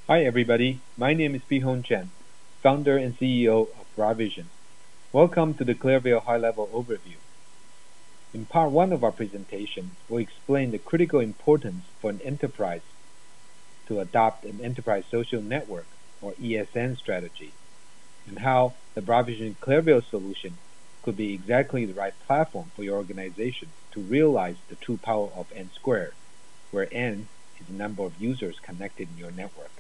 Hi everybody, my name is Pihong Chen, founder and CEO of Vision. Welcome to the Clearvale high-level overview. In part 1 of our presentation, we'll explain the critical importance for an enterprise to adopt an enterprise social network or ESN strategy, and how the Vision Clearvale solution could be exactly the right platform for your organization to realize the true power of N squared, where N is the number of users connected in your network.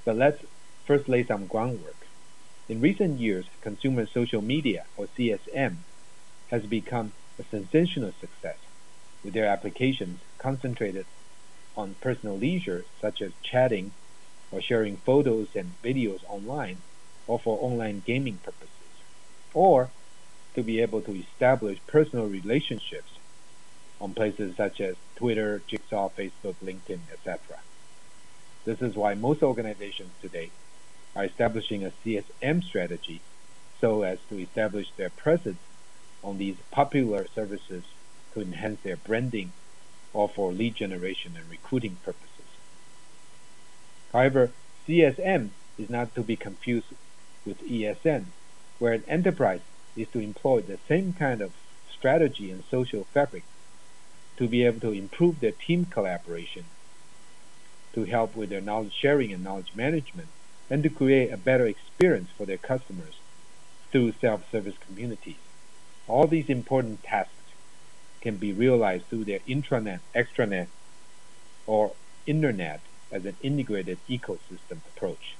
But let's first lay some groundwork. In recent years, consumer social media, or CSM, has become a sensational success, with their applications concentrated on personal leisure, such as chatting or sharing photos and videos online, or for online gaming purposes, or to be able to establish personal relationships on places such as Twitter, Jigsaw, Facebook, LinkedIn, etc. This is why most organizations today are establishing a CSM strategy so as to establish their presence on these popular services to enhance their branding or for lead generation and recruiting purposes. However, CSM is not to be confused with ESN, where an enterprise is to employ the same kind of strategy and social fabric to be able to improve their team collaboration, to help with their knowledge sharing and knowledge management, and to create a better experience for their customers through self-service communities. All these important tasks can be realized through their intranet, extranet, or internet as an integrated ecosystem approach.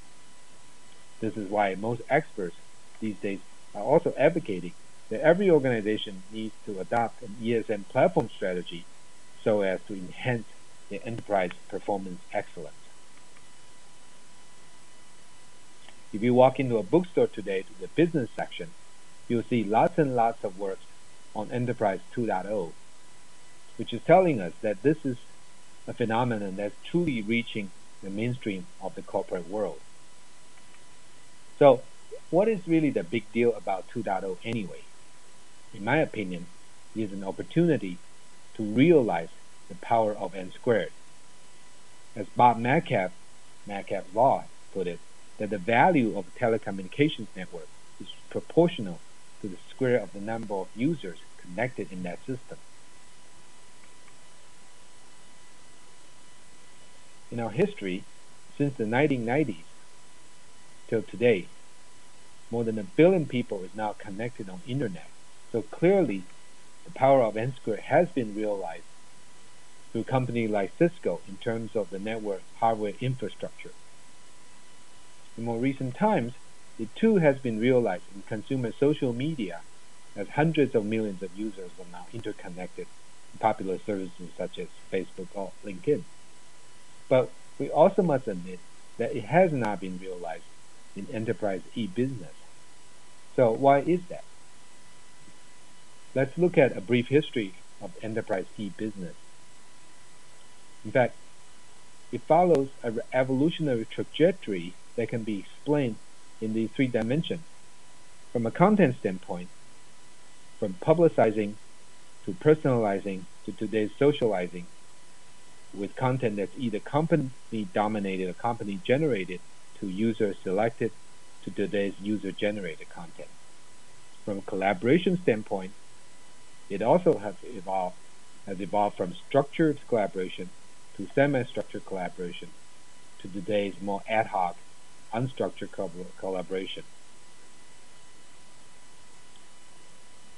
This is why most experts these days are also advocating that every organization needs to adopt an ESN platform strategy so as to enhance the enterprise performance excellence. If you walk into a bookstore today to the business section, you'll see lots and lots of works on Enterprise 2.0, which is telling us that this is a phenomenon that's truly reaching the mainstream of the corporate world. So, what is really the big deal about 2.0 anyway? In my opinion, it is an opportunity to realize the power of N squared. As Bob Metcalfe's law put it, that the value of a telecommunications network is proportional to the square of the number of users connected in that system. In our history, since the 1990s till today, more than 1 billion people is now connected on internet. So clearly, the power of N squared has been realized through companies like Cisco in terms of the network hardware infrastructure. In more recent times, it too has been realized in consumer social media, as hundreds of millions of users are now interconnected in popular services such as Facebook or LinkedIn. But we also must admit that it has not been realized in enterprise e-business. So why is that? Let's look at a brief history of enterprise e-business. In fact, it follows an evolutionary trajectory that can be explained in the 3 dimensions. From a content standpoint, from publicizing to personalizing to today's socializing, with content that's either company dominated or company generated to user selected to today's user generated content. From a collaboration standpoint, it also has evolved from structured collaboration to semi-structured collaboration to today's more ad hoc, unstructured collaboration.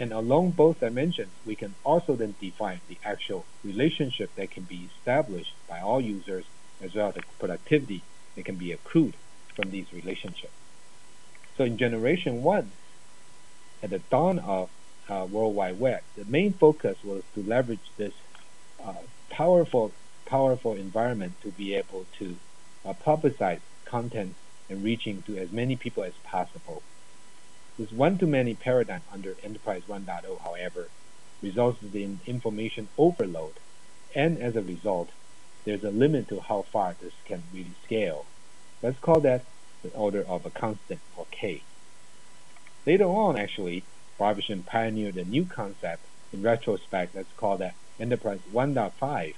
And along both dimensions, we can also then define the actual relationship that can be established by all users, as well as the productivity that can be accrued from these relationships. So in generation 1, at the dawn of World Wide Web, the main focus was to leverage this powerful environment to be able to publicize content and reaching to as many people as possible. This one-to-many paradigm under Enterprise 1.0, however, results in information overload, and as a result, there's a limit to how far this can really scale. Let's call that the order of a constant, or K. Later on, actually, Vision pioneered a new concept. In retrospect, let's call that Enterprise 1.5.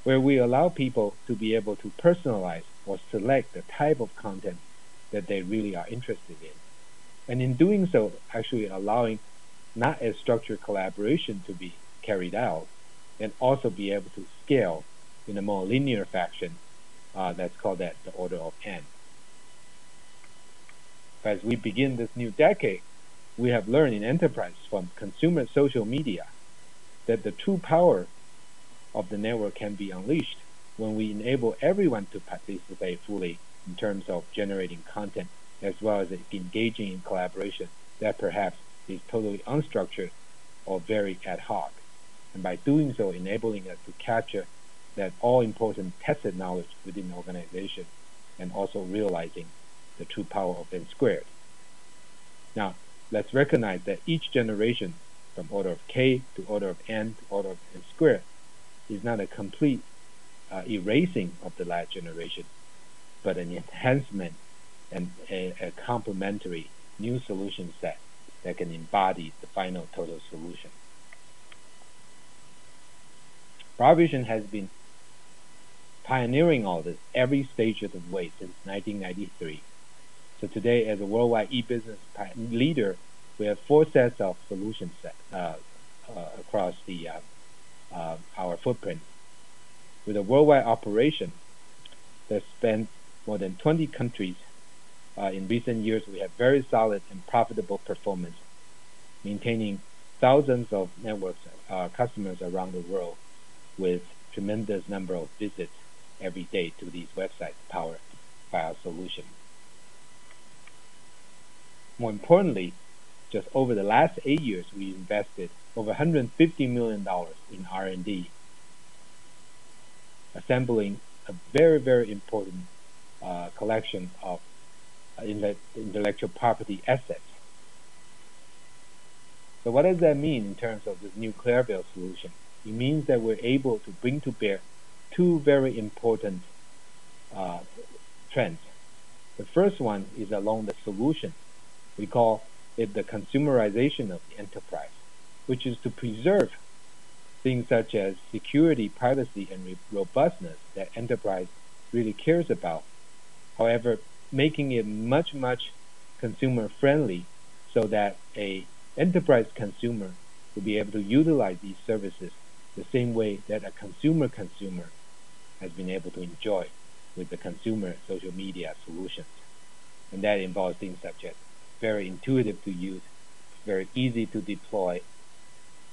where we allow people to be able to personalize or select the type of content that they really are interested in. And in doing so, actually allowing not a structured collaboration to be carried out, and also be able to scale in a more linear fashion. That's called the order of n. As we begin this new decade, we have learned in enterprise from consumer social media that the true power of the network can be unleashed when we enable everyone to participate fully in terms of generating content, as well as engaging in collaboration that perhaps is totally unstructured or very ad hoc. And by doing so, enabling us to capture that all-important tested knowledge within the organization, and also realizing the true power of n squared. Now, let's recognize that each generation, from order of k to order of n to order of n squared, is not a complete erasing of the last generation, but an enhancement and a complementary new solution set that can embody the final total solution. PowerVision has been pioneering all this every stage of the way since 1993. So today, as a worldwide e-business leader, we have 4 sets of solution sets across our footprint. With a worldwide operation that spans more than 20 countries, in recent years we have very solid and profitable performance, maintaining thousands of networks customers around the world with tremendous number of visits every day to these websites powered by our solution. More importantly, just over the last 8 years, we invested over $150 million in R&D, assembling a very, very important collection of intellectual property assets. So what does that mean in terms of this new Clearvale solution? It means that we're able to bring to bear 2 very important trends. The first one is along the solution. We call it the consumerization of the enterprise, which is to preserve things such as security, privacy, and robustness that enterprise really cares about. However, making it much, much consumer friendly so that a enterprise consumer will be able to utilize these services the same way that a consumer has been able to enjoy with the consumer social media solutions. And that involves things such as very intuitive to use, very easy to deploy,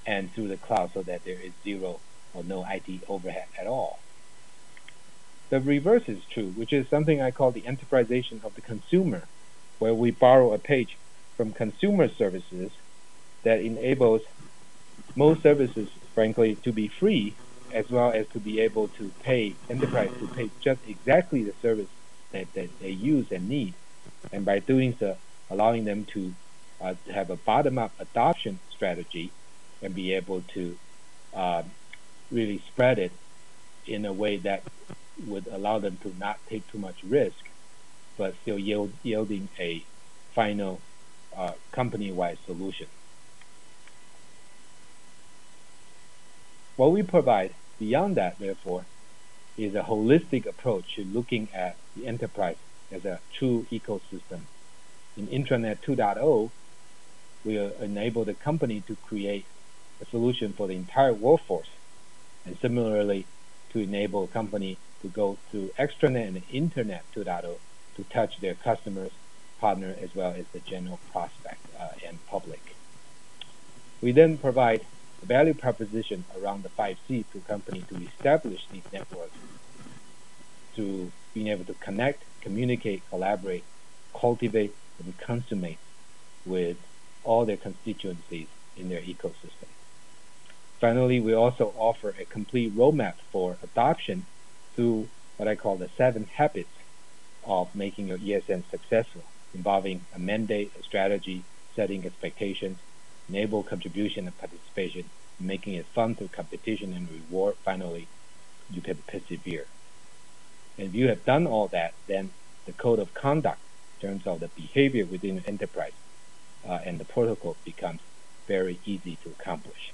and through the cloud so that there is zero or no IT overhead at all. The reverse is true, which is something I call the enterprisation of the consumer, where we borrow a page from consumer services that enables most services, frankly, to be free, as well as to be able to pay enterprise to pay just exactly the service that they use and need. And by doing so, allowing them to have a bottom-up adoption strategy and be able to really spread it in a way that would allow them to not take too much risk, but still yielding a final company-wide solution. What we provide beyond that, therefore, is a holistic approach to looking at the enterprise as a true ecosystem. In Intranet 2.0, we enable the company to create a solution for the entire workforce, and similarly to enable a company to go through extranet and Internet 2.0 to touch their customers, partner, as well as the general prospect and public. We then provide a value proposition around the 5C to companies to establish these networks through being able to connect, communicate, collaborate, cultivate, and consummate with all their constituencies in their ecosystem. Finally, we also offer a complete roadmap for adoption through what I call the 7 habits of making your ESN successful, involving a mandate, a strategy, setting expectations, enable contribution and participation, making it fun through competition and reward. Finally, you can persevere. And if you have done all that, then the code of conduct in terms of the behavior within the enterprise and the protocol becomes very easy to accomplish.